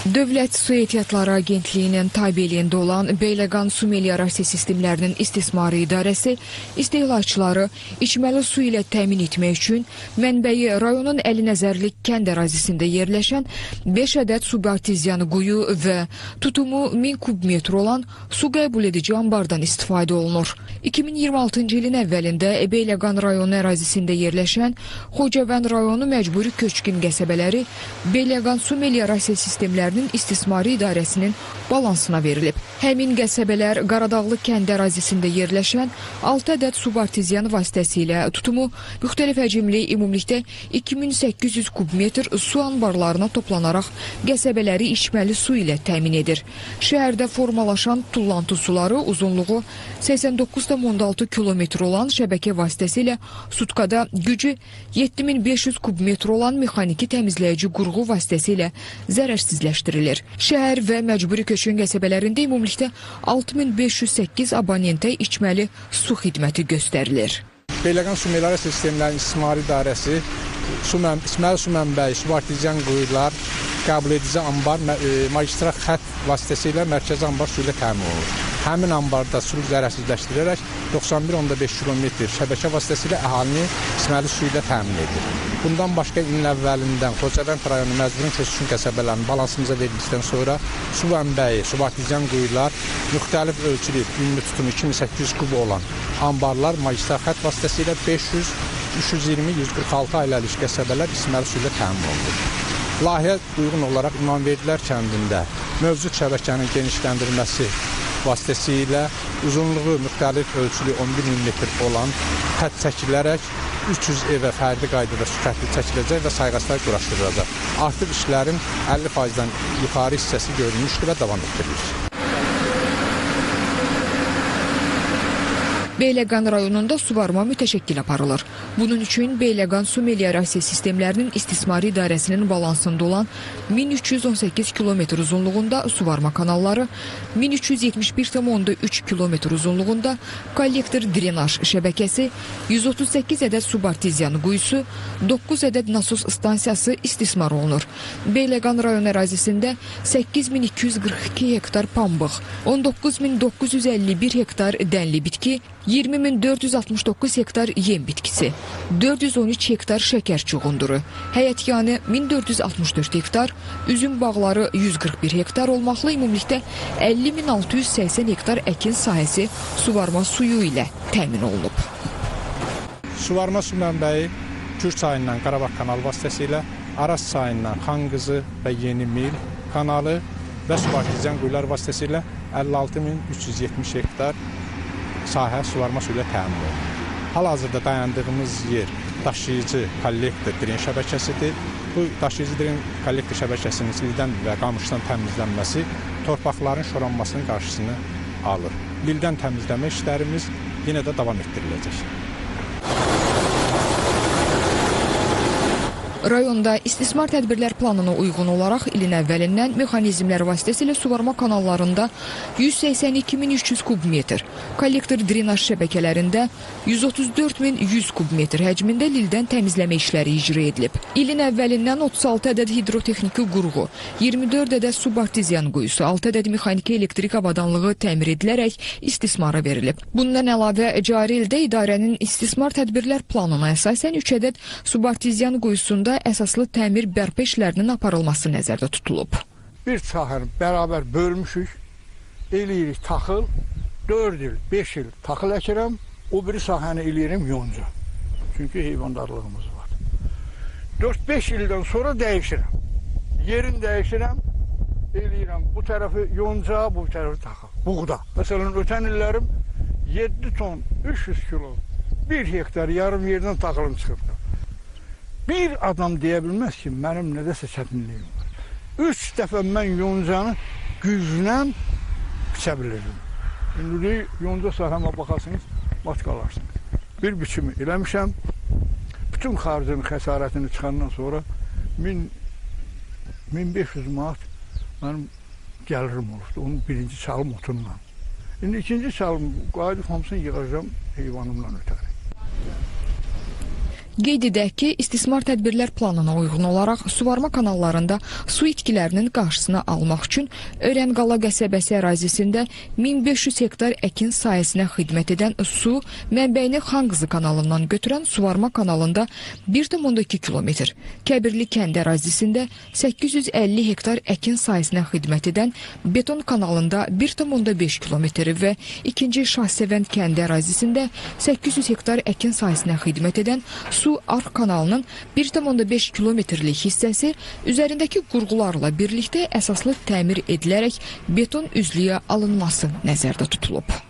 Dövlət Su Ehtiyatları Agentliyinin tabeliyində olan Beyləqan Su Meliorasiya Sistemlərinin İstismarı İdarəsi istehlakçıları içməli su ilə təmin etmək üçün mənbəyi rayonun Əlinəzərlik kənd ərazisində yerləşən 5 ədəd subarteziyan quyu və tutumu 1000 kubmetr olan su qəbul edici ambardan istifadə olunur. 2026-cı ilin əvvəlində Beyləqan rayonu ərazisində yerləşən Xocavənd rayonu məcburi köçkün qəsəbələri Beyləqan Su Meliorasiya Sistemlərinin İstismarı İdarəsinin balansına verilib. Həmin qəsəbələr Qaradağlı kənd ərazisində yerləşən 6 ədəd subarteziyan vasitəsilə tutumu müxtəlif həcmli ümumilikdə 2800 kubmetr su anbarlarına toplanaraq qəsəbələri içməli su ilə təmin edir. Şəhərdə formalaşan tullantı suları uzunluğu 89,6 kilometr olan şəbəkə vasitəsilə sutkada gücü 7500 kubmetr olan mexaniki təmizləyici qurğu vasitəsilə zərərsizləşdirilir. Şəhər və məcburi köçkün qəsəbələrində ümumilikdə 6508 abonentə içməli su xidməti göstərilir. Beyləqan Su Meliorasiya Sistemlərinin İstismarı İdarəsi içməli su mənbəyi, subarteziyan quyular, qəbul edici ambar, magistral xətt vasitəsilə mərkəzi ambar su ilə təmin olunur. Həmin ambarda su zərərsizləşdirərək 91,5 kilometr şəbəkə vasitəsilə əhalini içməli su ilə təmin edir. Bundan başqa ilin əvvəlindən Xocavənd rayonu məcburi köçkün qəsəbələrinin balansımıza verildikdən sonra su mənbəyi, subarteziyan quyular, müxtəlif ölçülü ümumi tutumu 2800 kub olan ambarlar magistral xətt vasitəsilə 500, 320, 146 ailəlik qəsəbələr içməli su ilə təmin olunur. Layihəyə uyğun olaraq İmamverdilər kəndində mövcud şəbəkənin genişləndirilməsi vasitəsilə uzunluğu müxtəlif ölçülü 11 mm olan xətt çəkilərək 300 evə fərdi qaydada su xətti çəkiləcək və sayğaclar quraşdırılacaq. Artıq işlərin 50%-dən yuxarı hissəsi görülmüşdür və davam etdirilir. Beyləqan rayonunda suvarma mütəşəkkil aparılır. Bunun üçün Beyləqan Su Meliorasiya Sistemlərinin İstismarı İdarəsinin balansında olan 1318 kilometr uzunluğunda suvarma kanalları, 1371,3 kilometr uzunluğunda kollektor drenaj şəbəkəsi, 138 ədəd subarteziyan quyusu, 9 ədəd nasos stansiyası istismar olunur. Beyləqan rayon ərazisində 8242 hektar pambıq, 19951 hektar dənli bitki, 20469 hektar yem bitkisi, 413 hektar şəkər çuğunduru, həyətyanı 1464 hektar, üzüm bağları 141 hektar olmaqla ümumilikdə 50680 hektar əkin sahəsi suvarma suyu ilə təmin olunub. Suvarma su mənbəyi Kür çayından Qarabağ kanalı vasitəsilə Araz çayından Xanqızı və Yeni Mil kanalı və subarteziyan quyular vasitəsilə 56370 hektar sahə suvarma su ilə təmin olunur. Hal-hazırda dayandığımız yer daşıyıcı kollektor dren şəbəkəsidir. Bu daşıyıcı dren kollektor şəbəkəsinin lildən və qamışdan təmizlənməsi torpaqların şoranmasının qarşısını alır. Lildən təmizləmə işlərimiz yenə də davam etdiriləcək. Rayonda istismar tədbirlər planına uyğun olaraq ilin əvvəlindən mexanizmlər vasitəsilə suvarma kanallarında 182300 kubmetr, kollektor drenaj şəbəkələrində 134100 kubmetr həcmində lildən təmizləmə işləri icra edilib. İlin əvvəlindən 36 ədəd hidrotexniki qurğu, 24 ədəd subarteziyan quyusu, 6 ədəd mexaniki elektrik avadanlığı təmir edilərək istismara verilib. Bundan əlavə cari ildə idarənin istismar tədbirlər planına əsasən 3 ədəd subarteziyan quyusunda əsaslı təmir bərpa işlərinin aparılması nəzərdə tutulub. Bir sahəni bərabər bölmüşük, eləyirik taxıl, 4 il, 5 il taxıl əkirəm, o biri sahəni eləyirəm yonca. Çünki heyvandarlığımız var. 4-5 ildən sonra dəyişirəm. Yerin dəyişirəm, eləyirəm bu tərəfi yonca, bu tərəfi taxıl, buğda. Məsələn, ötən illərim 7 ton, 300 kilo, 1 hektar yarım yerdən taxılım çıxıbdır. Bir adam deyə bilməz ki, mənim nədəsə çətinliyim var. 3 dəfə mən yoncanı güclə biçə bilirdim. İndi yonca sahəmə baxasınız, mat qalarsınız. Bir biçimi eləmişəm, bütün xaricinin xəsarətini çıxandan sonra 1500 manat mənim gəlirim olubdu, onun birinci çalım otunla. İndi ikinci çalım, qayıdıb hamısını yığacam heyvanımla ötəri. Qeyd edək ki, istismar tədbirlər planına uyğun olaraq suvarma kanallarında su itkilərinin qarşısını almaq üçün Örənqala qəsəbəsi ərazisində 1500 hektar əkin sahəsinə xidmət edən su mənbəyini Xanqızı kanalından götürən suvarma kanalında 1,2 kilometr, Kəbirli kəndi ərazisində 850 hektar əkin sahəsinə xidmət edən beton kanalında 1,5 kilometr və 2-ci Şahsevənd kəndi ərazisində 800 hektar əkin sahəsinə xidmət edən su Arx kanalının 1,5 kilometrlik hissəsi üzərindəki qurğularla birlikdə əsaslı təmir edilərək beton üzlüyə alınması nəzərdə tutulub.